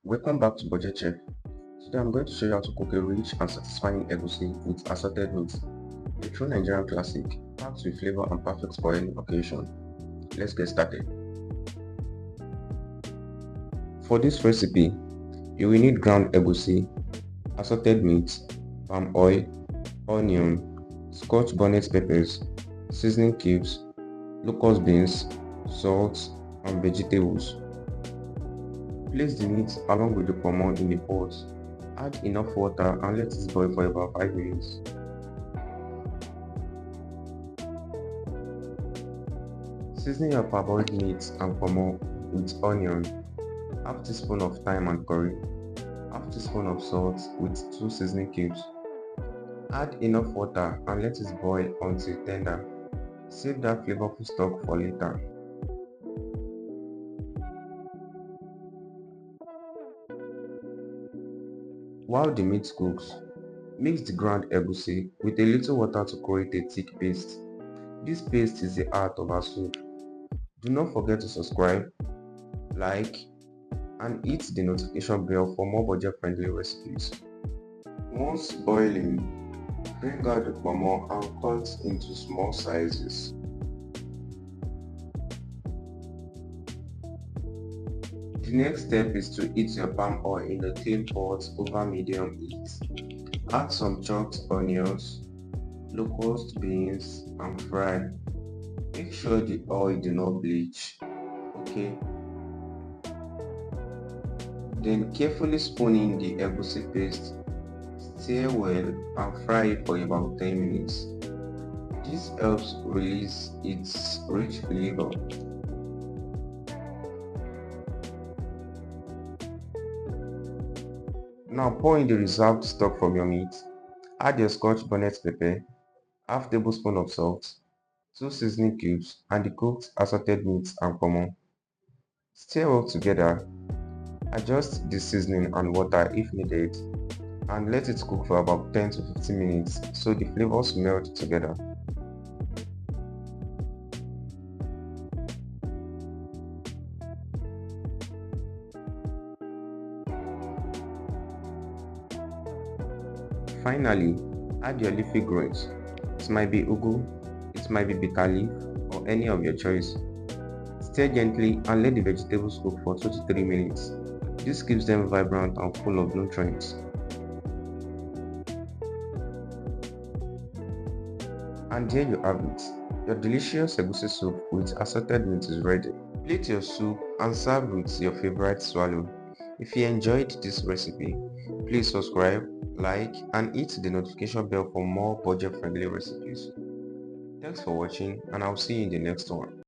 Welcome back to Budget Chef. Today I'm going to show you how to cook a rich and satisfying egusi with assorted meat, a true Nigerian classic, packed with flavor and perfect for any occasion. Let's get started. For this recipe, you will need ground egusi, assorted meat, palm oil, onion, scotch bonnet peppers, seasoning cubes, locust beans, salt, and vegetables. Place the meat along with the ponmo in the pot. Add enough water and let it boil for about 5 minutes. Season your parboiled meat and ponmo with onion, half teaspoon of thyme and curry, half teaspoon of salt with 2 seasoning cubes. Add enough water and let it boil until tender. Save that flavorful stock for later. While the meat cooks, mix the ground egusi with a little water to create a thick paste. This paste is the art of our soup. Do not forget to subscribe, like, and hit the notification bell for more budget-friendly recipes. Once boiling, bring out the ponmo and cut into small sizes. The next step is to heat your palm oil in a clean pot over medium heat. Add some chopped onions, locust beans, and fry. Make sure the oil do not bleach. Okay. Then carefully spoon in the egusi paste. Stir well and fry it for about 10 minutes. This helps release its rich flavor. Now pour in the reserved stock from your meat. Add your scotch bonnet pepper, half tablespoon of salt, 2 seasoning cubes, and the cooked assorted meat and ponmo. Stir well together. Adjust the seasoning and water if needed, and let it cook for about 10 to 15 minutes so the flavors melt together. Finally, add your leafy greens. It might be ugu, it might be bitter leaf, or any of your choice. Stir gently and let the vegetables cook for 2 to 3 minutes. This keeps them vibrant and full of nutrients. And there you have it. Your delicious egusi soup with assorted meat is ready. Plate your soup and serve with your favorite swallow. If you enjoyed this recipe, please subscribe, like, and hit the notification bell for more budget-friendly recipes. Thanks for watching, and I'll see you in the next one.